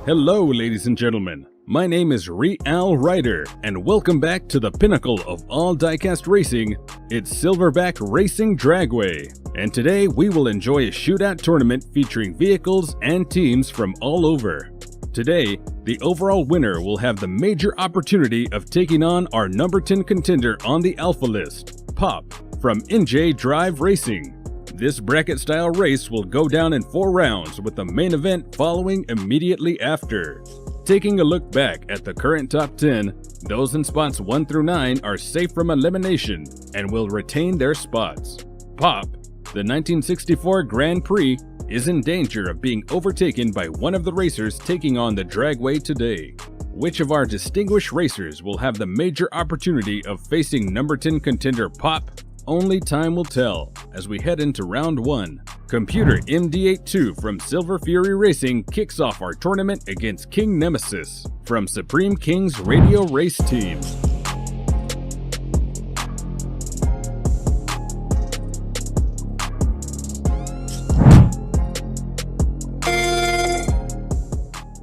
Hello, ladies and gentlemen. My name is Real Ryder, and welcome back to the pinnacle of all diecast racing. It's Silverback Racing Dragway, and today we will enjoy a shootout tournament featuring vehicles and teams from all over. Today, the overall winner will have the major opportunity of taking on our number 10 contender on the Alpha list, Pop, from NJ Drive Racing. This bracket-style race will go down in 4 rounds, with the main event following immediately after. Taking a look back at the current top 10, those in spots 1 through 9 are safe from elimination and will retain their spots. Pop, the 1964 Grand Prix, is in danger of being overtaken by one of the racers taking on the Dragway today. Which of our distinguished racers will have the major opportunity of facing number 10 contender Pop? Only time will tell as we head into round 1. Computer MD82 from Silver Fury Racing kicks off our tournament against King Nemesis from Supreme King's Radio Race Team.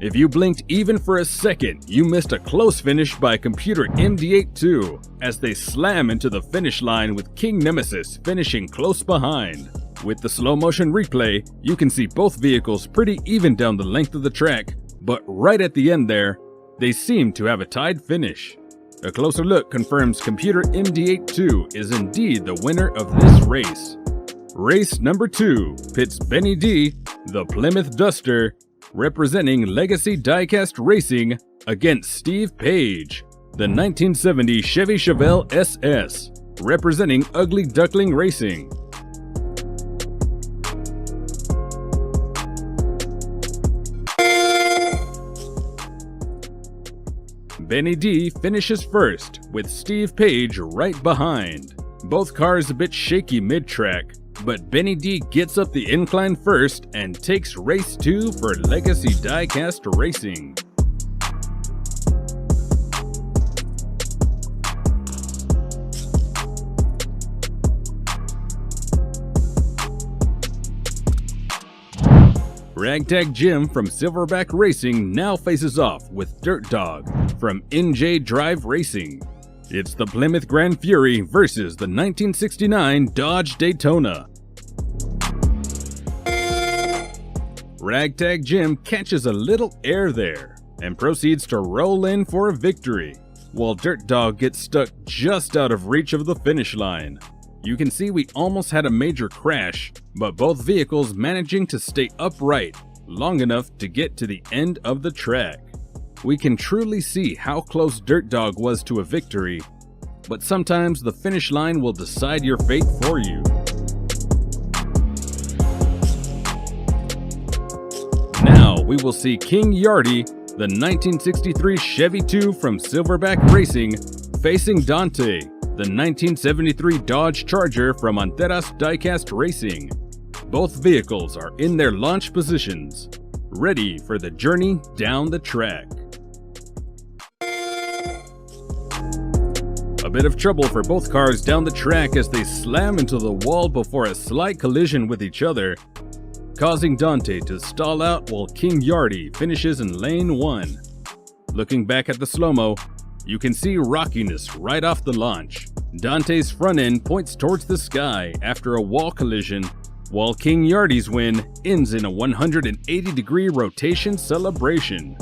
If you blinked even for a second, you missed a close finish by Computer MD82 as they slam into the finish line with King Nemesis finishing close behind. With the slow motion replay, you can see both vehicles pretty even down the length of the track, but right at the end there, they seem to have a tied finish. A closer look confirms Computer MD82 is indeed the winner of this race. Race number 2 pits Benny D, the Plymouth Duster, representing Legacy Diecast Racing, against Steve Page, the 1970 Chevy Chevelle SS, representing Ugly Duckling Racing. Benny D finishes first, with Steve Page right behind. Both cars a bit shaky mid-track, but Benny D gets up the incline first and takes race 2 for Legacy Diecast Racing. Ragtag Jim from Silverback Racing now faces off with Dirt Dog from NJ Drive Racing. It's the Plymouth Grand Fury versus the 1969 Dodge Daytona. Ragtag Jim catches a little air there and proceeds to roll in for a victory, while Dirt Dog gets stuck just out of reach of the finish line. You can see we almost had a major crash, but both vehicles managing to stay upright long enough to get to the end of the track. We can truly see how close Dirt Dog was to a victory, but sometimes the finish line will decide your fate for you. Now we will see King Yardy, the 1963 Chevy 2 from Silverback Racing, facing Dante, the 1973 Dodge Charger from Untitled Diecast Racing. Both vehicles are in their launch positions, ready for the journey down the track. A bit of trouble for both cars down the track as they slam into the wall before a slight collision with each other, causing Dante to stall out while King Yardy finishes in lane 1. Looking back at the slow-mo, you can see rockiness right off the launch. Dante's front end points towards the sky after a wall collision, while King Yardy's win ends in a 180-degree rotation celebration.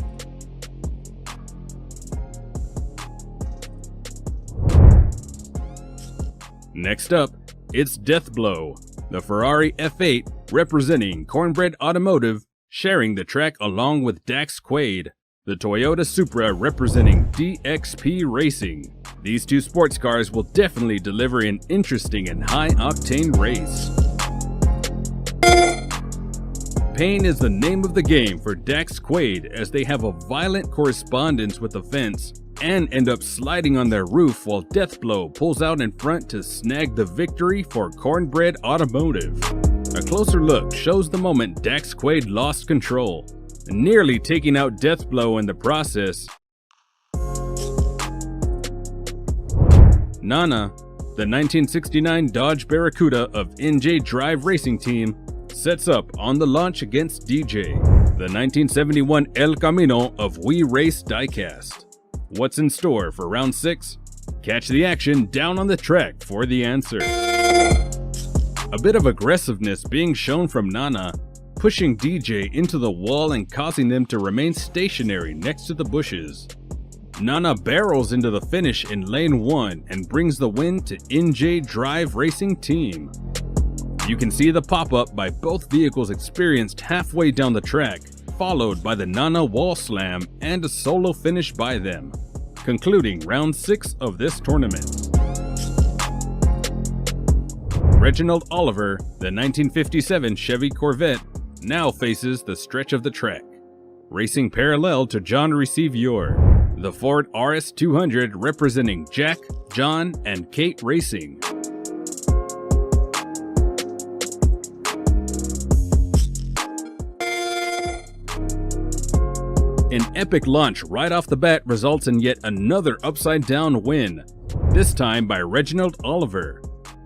Next up, it's Deathblow, the Ferrari F8 representing Cornbread Automotive, sharing the track along with Dax Quaid, the Toyota Supra representing DXP Racing. These two sports cars will definitely deliver an interesting and high-octane race. Pain is the name of the game for Dax Quaid as they have a violent correspondence with the fence and end up sliding on their roof while Deathblow pulls out in front to snag the victory for Cornbread Automotive. A closer look shows the moment Dax Quaid lost control, nearly taking out Deathblow in the process. Nana, the 1969 Dodge Barracuda of NJ Drive Racing Team, sets up on the launch against DJ, the 1971 El Camino of We Race diecast. What's in store for round 6? Catch the action down on the track for the answer. A bit of aggressiveness being shown from Nana, pushing DJ into the wall and causing them to remain stationary next to the bushes. Nana barrels into the finish in lane 1 and brings the win to NJ Drive Racing Team. You can see the pop-up by both vehicles experienced halfway down the track, followed by the Nana wall slam and a solo finish by them, concluding round 6 of this tournament. Reginald Oliver, the 1957 Chevy Corvette, now faces the stretch of the track, racing parallel to John Receivior, the Ford RS200 representing Jack, John, and Kate Racing. An epic launch right off the bat results in yet another upside-down win, this time by Reginald Oliver.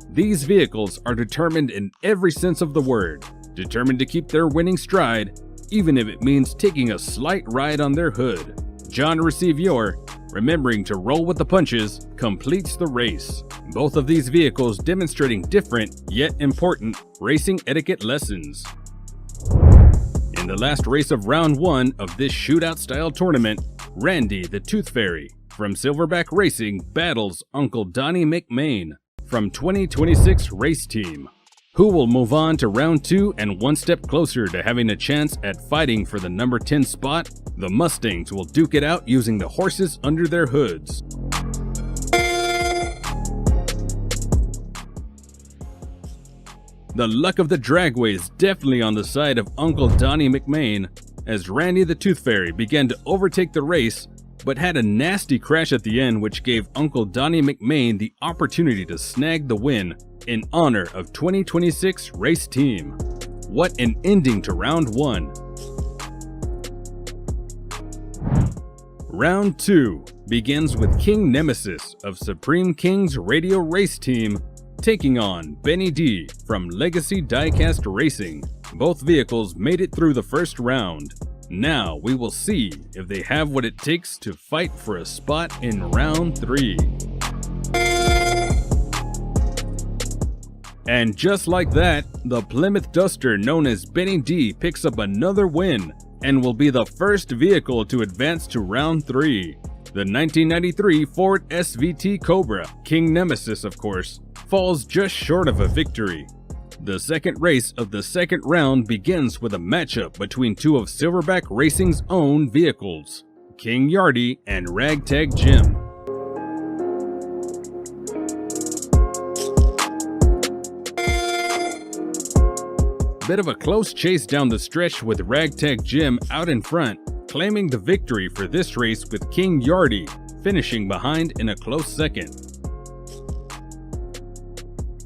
These vehicles are determined in every sense of the word, determined to keep their winning stride, even if it means taking a slight ride on their hood. John Receivior, remembering to roll with the punches, completes the race. Both of these vehicles demonstrating different, yet important, racing etiquette lessons. In the last race of round 1 of this shootout-style tournament, Randy the Tooth Fairy from Silverback Racing battles Uncle Donnie McMahon from 2026 Race Team, who will move on to round 2 and one step closer to having a chance at fighting for the number 10 spot. The Mustangs will duke it out using the horses under their hoods. The luck of the Dragway is definitely on the side of Uncle Donnie McMahon, as Randy the Tooth Fairy began to overtake the race, but had a nasty crash at the end which gave Uncle Donnie McMahon the opportunity to snag the win in honor of 2026 Race Team. What an ending to round 1. Round 2 begins with King Nemesis of Supreme King's Radio Race Team taking on Benny D from Legacy Diecast Racing. Both vehicles made it through the first round. Now we will see if they have what it takes to fight for a spot in round 3. And just like that, the Plymouth Duster known as Benny D picks up another win and will be the first vehicle to advance to round 3. The 1993 Ford SVT Cobra, King Nemesis of course, falls just short of a victory. The second race of the second round begins with a matchup between two of Silverback Racing's own vehicles, King Yardy and Ragtag Jim. Bit of a close chase down the stretch with Ragtag Jim out in front, claiming the victory for this race with King Yardy finishing behind in a close second.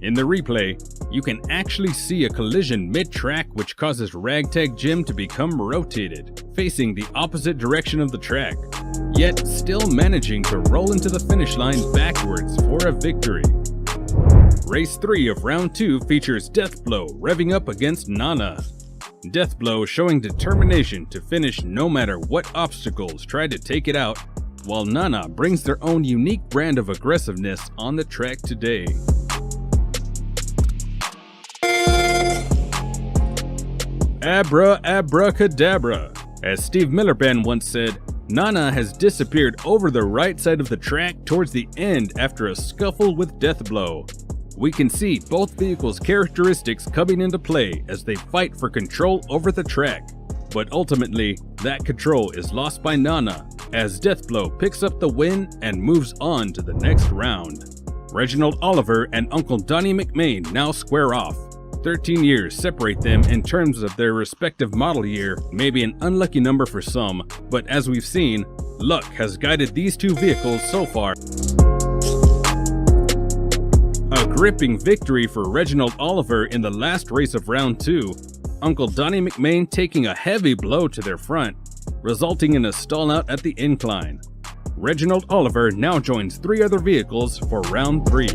In the replay, you can actually see a collision mid-track which causes Ragtag Jim to become rotated, facing the opposite direction of the track, yet still managing to roll into the finish line backwards for a victory. Race 3 of round 2 features Deathblow revving up against Nana. Deathblow showing determination to finish no matter what obstacles try to take it out, while Nana brings their own unique brand of aggressiveness on the track today. Abracadabra. As Steve Miller Band once said, Nana has disappeared over the right side of the track towards the end after a scuffle with Deathblow. We can see both vehicles' characteristics coming into play as they fight for control over the track, but ultimately, that control is lost by Nana as Deathblow picks up the win and moves on to the next round. Reginald Oliver and Uncle Donnie McMahon now square off. 13 years separate them in terms of their respective model year, maybe an unlucky number for some, but as we've seen, luck has guided these two vehicles so far. A gripping victory for Reginald Oliver in the last race of round 2, Uncle Donnie McMahon taking a heavy blow to their front, resulting in a stall out at the incline. Reginald Oliver now joins 3 other vehicles for round 3.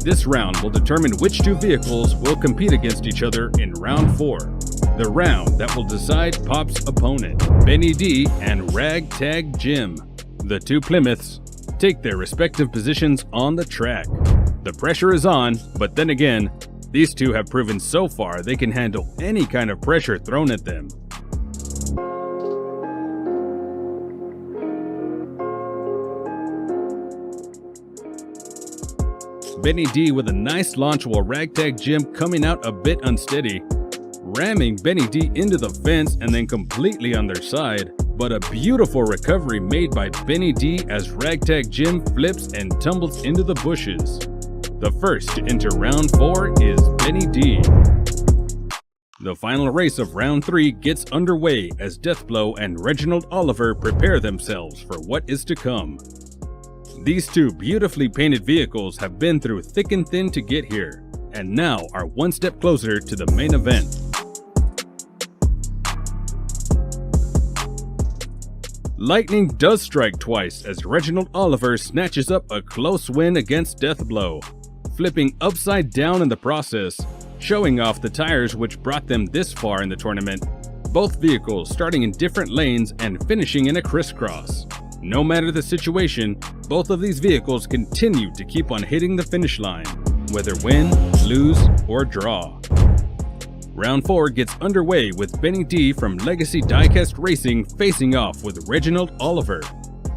This round will determine which 2 vehicles will compete against each other in round 4. the round that will decide Pop's opponent. Benny D and Ragtag Jim, the two Plymouths, take their respective positions on the track. The pressure is on, but then again, these two have proven so far they can handle any kind of pressure thrown at them. Benny D with a nice launch while Ragtag Jim coming out a bit unsteady, ramming Benny D into the fence and then completely on their side, but a beautiful recovery made by Benny D as Ragtag Jim flips and tumbles into the bushes. The first to enter round 4 is Benny D. The final race of round 3 gets underway as Deathblow and Reginald Oliver prepare themselves for what is to come. These two beautifully painted vehicles have been through thick and thin to get here, and now are one step closer to the main event. Lightning does strike twice as Reginald Oliver snatches up a close win against Deathblow, flipping upside down in the process, showing off the tires which brought them this far in the tournament, both vehicles starting in different lanes and finishing in a crisscross. No matter the situation, both of these vehicles continue to keep on hitting the finish line, whether win, lose, or draw. Round 4 gets underway with Benny D from Legacy Diecast Racing facing off with Reginald Oliver.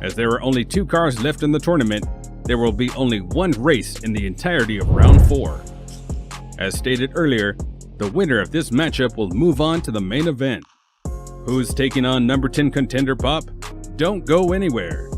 As there are only 2 cars left in the tournament, there will be only one race in the entirety of round 4. As stated earlier, the winner of this matchup will move on to the main event. Who's taking on number 10 contender Pop? Don't go anywhere.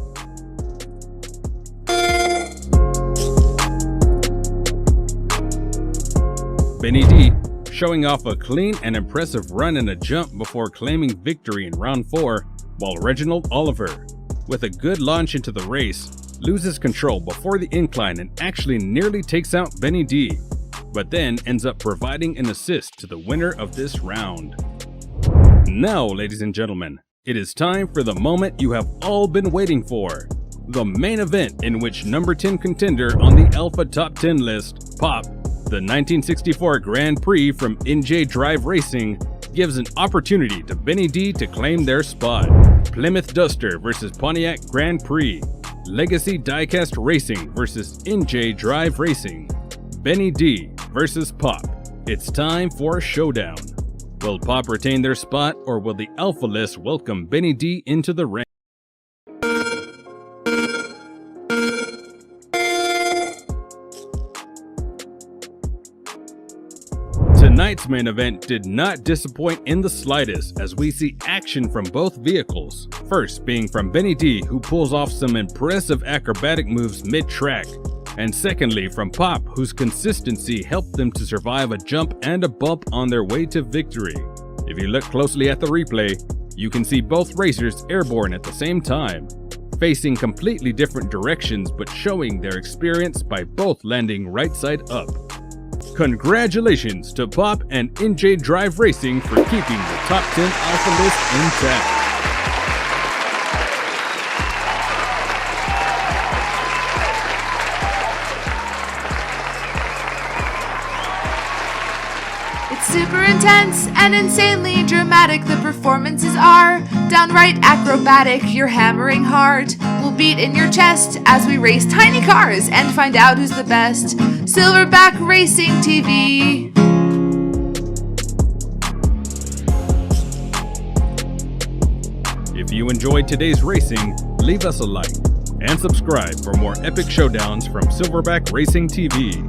Benny D showing off a clean and impressive run and a jump before claiming victory in round 4, while Reginald Oliver, with a good launch into the race, loses control before the incline and actually nearly takes out Benny D, but then ends up providing an assist to the winner of this round. Now, ladies and gentlemen, it is time for the moment you have all been waiting for. The main event in which number 10 contender on the Alpha Top 10 list, Pop, the 1964 Grand Prix from NJ Drive Racing, gives an opportunity to Benny D to claim their spot. Plymouth Duster versus Pontiac Grand Prix. Legacy Diecast Racing versus NJ Drive Racing. Benny D versus Pop. It's time for a showdown. Will Pop retain their spot, or will the Alpha list welcome Benny D into the ring? Tonight's main event did not disappoint in the slightest as we see action from both vehicles. First being from Benny D, who pulls off some impressive acrobatic moves mid-track, and secondly from Pop, whose consistency helped them to survive a jump and a bump on their way to victory. If you look closely at the replay, you can see both racers airborne at the same time, facing completely different directions but showing their experience by both landing right side up. Congratulations to Pop and NJ Drive Racing for keeping the top 10 Alpha list intact. Super intense and insanely dramatic, the performances are downright acrobatic. You're hammering hard, we'll beat in your chest as we race tiny cars and find out who's the best. Silverback Racing TV. If you enjoyed today's racing, leave us a like and subscribe for more epic showdowns from Silverback Racing TV.